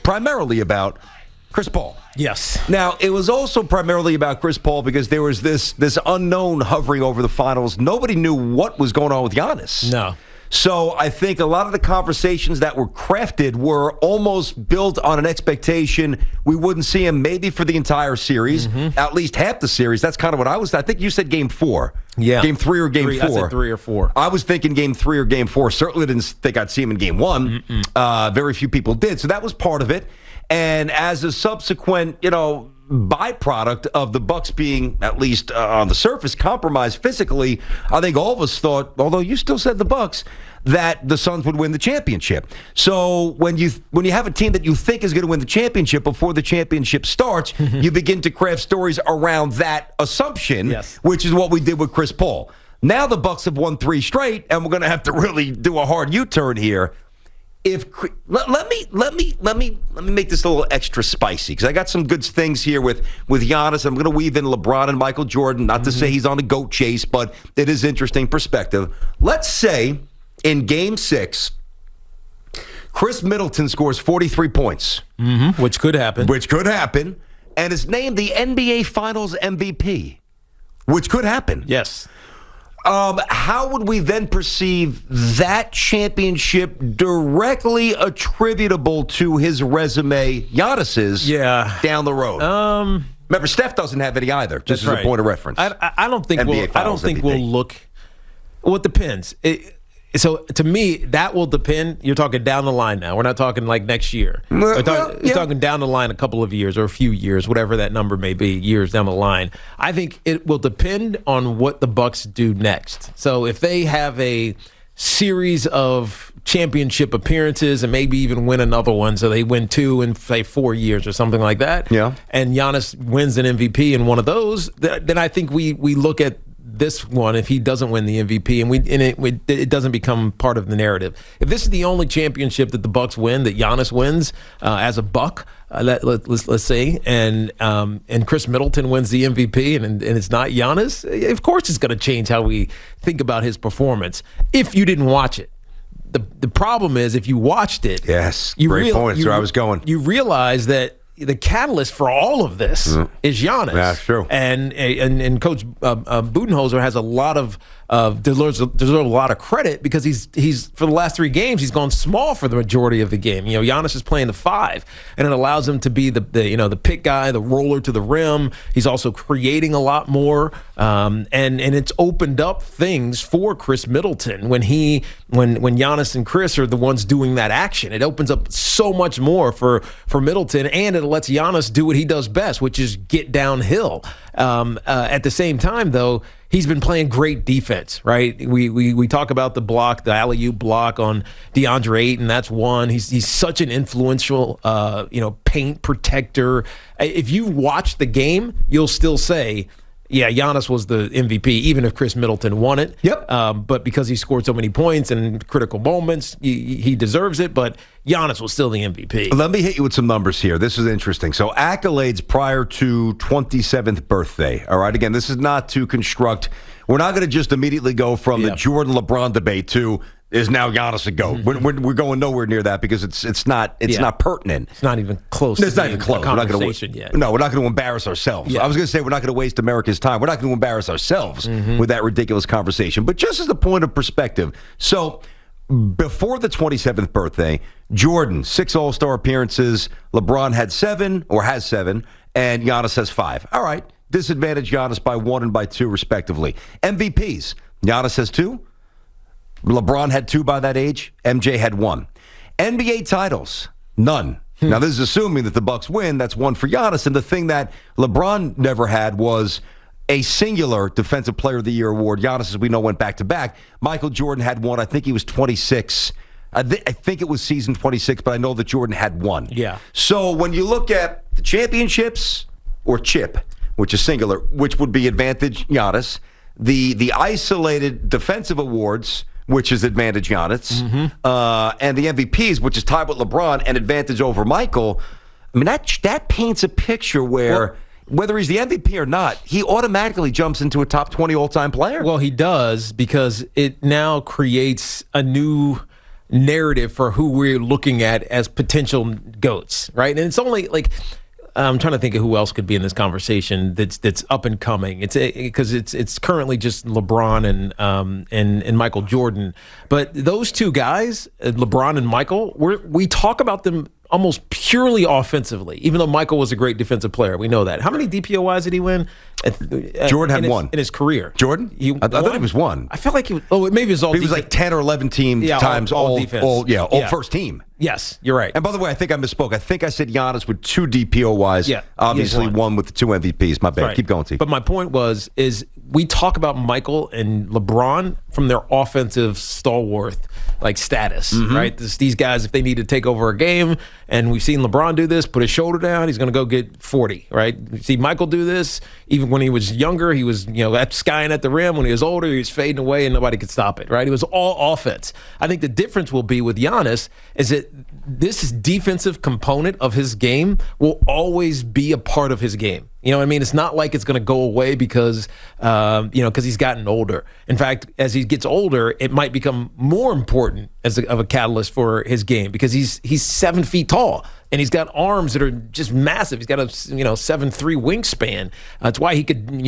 primarily about Chris Paul. Yes. Now, it was also primarily about Chris Paul because there was this unknown hovering over the finals. Nobody knew what was going on with Giannis. No. So I think a lot of the conversations that were crafted were almost built on an expectation we wouldn't see him maybe for the entire series, at least half the series. That's kind of what I think you said game 4. Yeah. Game 3 or game 4. I said 3 or 4. I was thinking game 3 or game 4. Certainly didn't think I'd see him in game 1. Very few people did. So that was part of it. And as a subsequent, byproduct of the Bucks being, at least on the surface, compromised physically, I think all of us thought, although you still said the Bucks, that the Suns would win the championship. So when you have a team that you think is going to win the championship before the championship starts, you begin to craft stories around that assumption, which is what we did with Chris Paul. Now the Bucks have won 3 straight, and we're going to have to really do a hard U-turn here. Let me make this a little extra spicy because I got some good things here with Giannis. I'm going to weave in LeBron and Michael Jordan. Not to say he's on a goat chase, but it is interesting perspective. Let's say in Game 6, Chris Middleton scores 43 points, which could happen, and is named the NBA Finals MVP, which could happen. Yes. How would we then perceive that championship directly attributable to his resume, Giannis's, down the road? Remember, Steph doesn't have any either, just as a point of reference. I don't think we'll look. Well, it depends. So to me, that will depend. You're talking down the line now. We're not talking like next year. You're talking down the line a couple of years or a few years, whatever that number may be, years down the line. I think it will depend on what the Bucks do next. So if they have a series of championship appearances and maybe even win another one, so they win 2 in, say, 4 years or something like that, and Giannis wins an MVP in one of those, then I think we look at this one if he doesn't win the MVP, and it doesn't become part of the narrative. If this is the only championship that the Bucks win, that Giannis wins as a Buck, let's say, and Chris Middleton wins the MVP, and it's not Giannis, of course it's going to change how we think about his performance. If you didn't watch it, the problem is if you watched it, great point. That's where I was going. You realize that the catalyst for all of this is Giannis. Yeah, that's true. And Coach Budenholzer has a lot of deserves a lot of credit because he's for the last 3 games he's gone small for the majority of the game. Giannis is playing the 5, and it allows him to be the pick guy, the roller to the rim. He's also creating a lot more, and it's opened up things for Chris Middleton when Giannis and Chris are the ones doing that action. It opens up so much more for Middleton, and it lets Giannis do what he does best, which is get downhill. At the same time, though, he's been playing great defense, right? We talk about the alley-oop block on DeAndre Ayton. That's one. He's such an influential, paint protector. If you watch the game, you'll still say, yeah, Giannis was the MVP, even if Chris Middleton won it. But because he scored so many points in critical moments, he deserves it. But Giannis was still the MVP. Let me hit you with some numbers here. This is interesting. So accolades prior to 27th birthday. All right, again, this is not to construct. We're not going to just immediately go from the Jordan-LeBron debate to is now Giannis a GOAT. We're going nowhere near that because it's not pertinent. It's not even close. It's not even close. We're not going to yet. No, we're not going to embarrass ourselves. I was going to say we're not going to waste America's time. We're not going to embarrass ourselves with that ridiculous conversation. But just as a point of perspective, so before the 27th birthday, Jordan, 6 All-Star appearances. LeBron had 7 or has 7, and Giannis has 5. All right, disadvantage Giannis by 1 and by 2 respectively. MVPs, Giannis has 2. LeBron had 2 by that age. MJ had 1. NBA titles, none. Now, this is assuming that the Bucks win. That's 1 for Giannis. And the thing that LeBron never had was a singular Defensive Player of the Year award. Giannis, as we know, went back-to-back. Michael Jordan had 1. I think he was 26. I think it was season 26, but I know that Jordan had 1. Yeah. So when you look at the championships or chip, which is singular, which would be advantage Giannis, the isolated defensive awards, which is advantage Giannis, and the MVPs, which is tied with LeBron and advantage over Michael. I mean, that paints a picture where whether he's the MVP or not, he automatically jumps into a top 20 all-time player. Well, he does because it now creates a new narrative for who we're looking at as potential GOATs, right? And it's only like I'm trying to think of who else could be in this conversation that's up and coming. It's because it's currently just LeBron and Michael Jordan, but those two guys, LeBron and Michael, we talk about them almost purely offensively, even though Michael was a great defensive player. We know that. How many DPOYs did he win? Jordan had one. In his career. Jordan? I thought it was one. I felt like maybe it was all defense. He was like 10 or 11 times all defense. All first team. Yes, you're right. And by the way, I think I misspoke. I think I said Giannis with 2 DPOYs. Yeah, obviously one with the 2 MVPs. My bad. Right. Keep going, T. But my point is we talk about Michael and LeBron from their offensive stalwart status, right? These guys, if they need to take over a game, and we've seen LeBron do this, put his shoulder down, he's going to go get 40, right? You see Michael do this. Even when he was younger, he was skying at the rim. When he was older, he was fading away, and nobody could stop it, right? It was all offense. I think the difference will be with Giannis is that this defensive component of his game will always be a part of his game. You know what I mean? It's not like it's going to go away because he's gotten older. In fact, as he gets older, it might become more important of a catalyst for his game because he's 7 feet tall and he's got arms that are just massive. He's got a 7'3" wingspan. That's why he could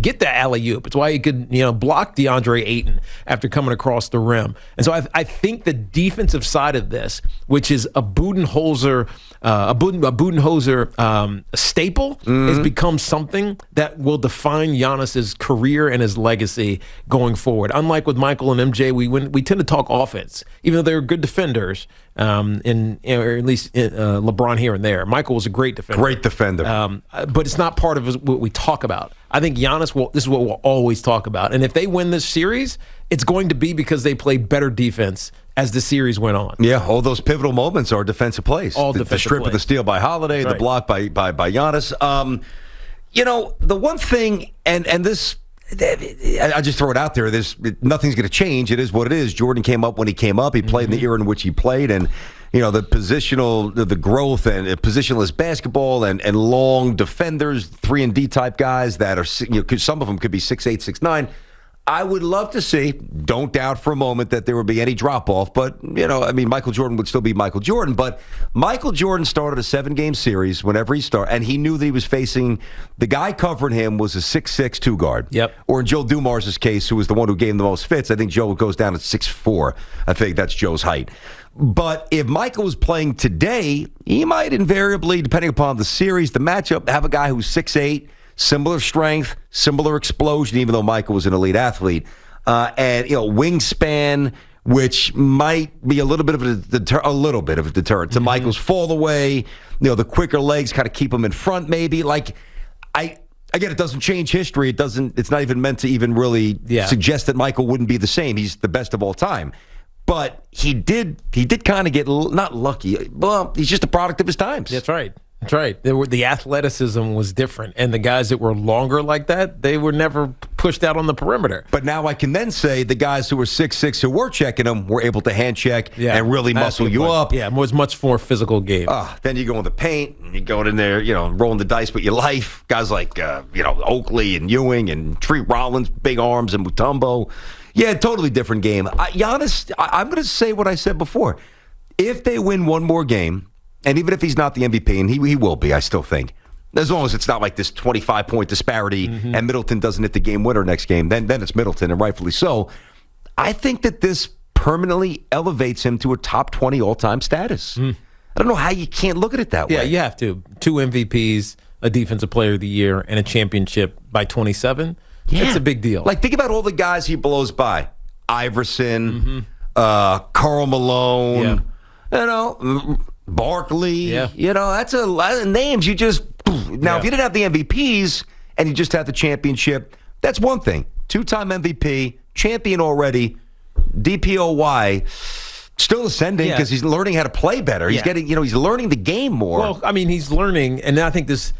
get the alley-oop. It's why he could block DeAndre Ayton after coming across the rim. And so I think the defensive side of this, which is a Budenholzer staple, has become something that will define Giannis's career and his legacy going forward. Unlike with Michael and MJ, we tend to talk offense, even though they're good defenders. Or at least LeBron here and there. Michael was a great defender. Great defender. But it's not part of what we talk about. I think Giannis this is what we'll always talk about. And if they win this series, it's going to be because they played better defense as the series went on. Yeah, all those pivotal moments are defensive plays. All defensive the strip plays. of the steal by Holiday, the block by Giannis. The one thing, and this, I just throw it out there. Nothing's going to change. It is what it is. Jordan came up when he came up. He played in the era in which he played, and the growth and positionless basketball and long defenders, 3-and-D type guys that are some of them could be 6'8", 6'9". I would love to see, don't doubt for a moment that there would be any drop-off, but, Michael Jordan would still be Michael Jordan, but Michael Jordan started a 7-game series whenever he started, and he knew that he was facing, the guy covering him was a 6'6" two-guard. Yep. Or in Joe Dumars' case, who was the one who gave him the most fits, I think Joe goes down at 6'4". I think that's Joe's height. But if Michael was playing today, he might invariably, depending upon the series, the matchup, have a guy who's 6'8", similar strength, similar explosion, even though Michael was an elite athlete, and wingspan, which might be a little bit of a deterrent to Michael's fall away. The quicker legs kind of keep him in front. Maybe again, it doesn't change history. It's not even meant to even really suggest that Michael wouldn't be the same. He's the best of all time. But he did kind of get not lucky. Well, he's just a product of his times. That's right. That's right. The athleticism was different, and the guys that were longer like that, they were never pushed out on the perimeter. But now I can then say the guys who were 6'6", who were checking him, were able to hand check and really muscle you up. Yeah, it was much more physical game. Then you go in the paint, and you go in there, rolling the dice with your life. Guys like Oakley and Ewing and Treat Rollins, big arms, and Mutombo. Yeah, totally different game. Giannis, I'm going to say what I said before. If they win one more game, and even if he's not the MVP, and he will be, I still think, as long as it's not like this 25-point disparity and Middleton doesn't hit the game winner next game, then it's Middleton, and rightfully so. I think that this permanently elevates him to a top 20 all-time status. I don't know how you can't look at it that way. Yeah, you have to. 2 MVPs, a Defensive Player of the Year, and a championship by 27. Yeah. It's a big deal. Think about all the guys he blows by. Iverson, Karl Malone, Barkley, that's a lot of names. You just now, if you didn't have the MVPs and you just had the championship, that's one thing. 2-time MVP, champion already, DPOY, still ascending because he's learning how to play better. He's getting, he's learning the game more. Well, he's learning, and I think this.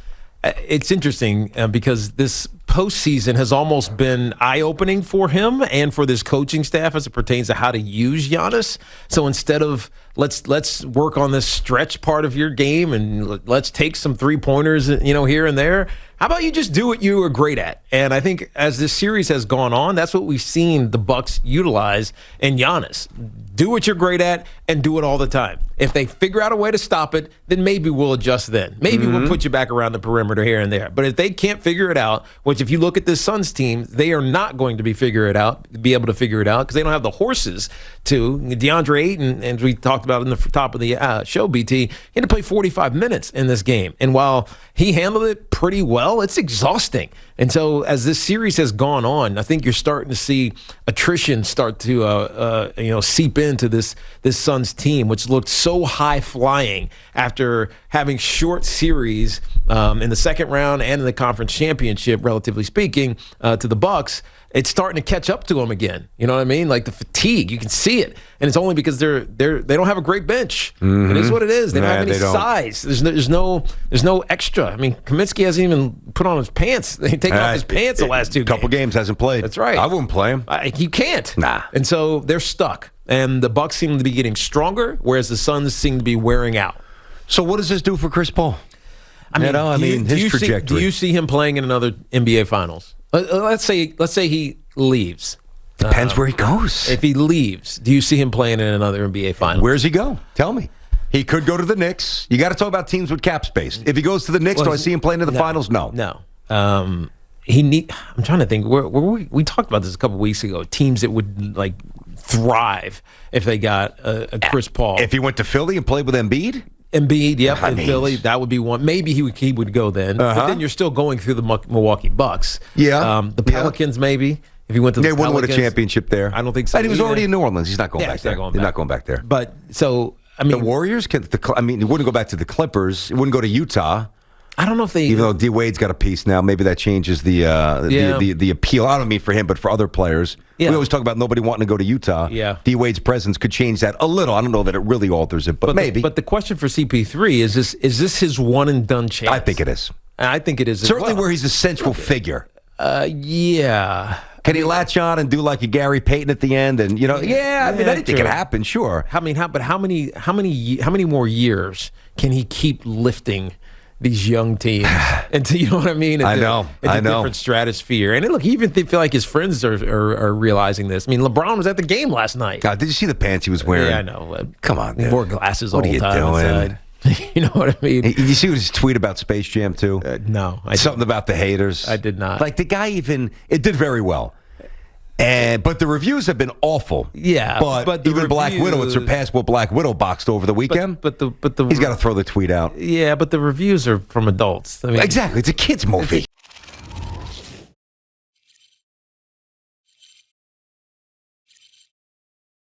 It's interesting because this postseason has almost been eye-opening for him and for this coaching staff as it pertains to how to use Giannis. So instead of let's work on this stretch part of your game and let's take some three-pointers, here and there, How about you just do what you were great at? And I think as this series has gone on, that's what we've seen the Bucks utilize in Giannis. Do what you're great at and do it all the time. If they figure out a way to stop it, then maybe we'll adjust then. Maybe we'll put you back around the perimeter here and there. But if they can't figure it out, which if you look at this Suns team, they are not going to be able to figure it out because they don't have the horses to. DeAndre Ayton, and we talked about in the top of the show, BT, he had to play 45 minutes in this game. And while he handled it pretty well, it's exhausting. And so as this series has gone on, I think you're starting to see attrition start to seep into this Suns team, which looked so high flying after having short series in the second round and in the conference championship, relatively speaking, to the Bucks. It's starting to catch up to them again. You know what I mean? Like the fatigue, you can see it, and it's only because they don't have a great bench. It is what it is. They don't have any size. There's no extra. I mean, Kaminsky hasn't even put on his pants. They take off his pants the last two games. Couple games hasn't played. That's right. I wouldn't play him. You can't. Nah. And so they're stuck. And the Bucks seem to be getting stronger, whereas the Suns seem to be wearing out. So what does this do for Chris Paul? I mean, his trajectory. Do you see him playing in another NBA Finals? Let's say he leaves. Depends where he goes. If he leaves, do you see him playing in another NBA Finals? Where's he go? Tell me. He could go to the Knicks. You got to talk about teams with cap space. If he goes to the Knicks, do I see him playing in the Finals? No. No. I'm trying to think. We talked about this a couple weeks ago. Teams that would like thrive if they got a Chris Paul. If he went to Philly and played with Embiid? Embiid, yep, in Philly, that would be one. Maybe he would go then. But then you're still going through the Milwaukee Bucks. Yeah. The Pelicans, maybe. If he went to the Pelicans. They wouldn't win a championship there. I don't think so. And he was already in New Orleans. He's not going back he's there. He's not going back there. But, so, I mean. The Warriors, he wouldn't go back to the Clippers. He wouldn't go to Utah. I don't know if they. Even though D Wade's got a piece now, maybe that changes the appeal. I don't mean for him, but for other players. Yeah. We always talk about nobody wanting to go to Utah. Yeah. D Wade's presence could change that a little. I don't know that it really alters it, but maybe. But the question for CP3 is this his one and done chance? I think it is. I think it is certainly where he's a central figure. Yeah. Can he latch on and do like a Gary Payton at the end? And anything can happen. Sure. How many more years can he keep lifting these young teams into, you know what I mean? I know. Different stratosphere. And look, he even feel like his friends are realizing this. I mean, LeBron was at the game last night. God, did you see the pants he was wearing? Yeah, I know. Come on, man. He wore glasses all the time. What are you doing? You know what I mean? Did you see his tweet about Space Jam 2? No. Something about the haters. I did not. Like the guy it did very well. But the reviews have been awful. Yeah, but even Black Widow, it surpassed what Black Widow boxed over the weekend. But he's got to throw the tweet out. Yeah, but the reviews are from adults. I mean, exactly, it's a kids movie.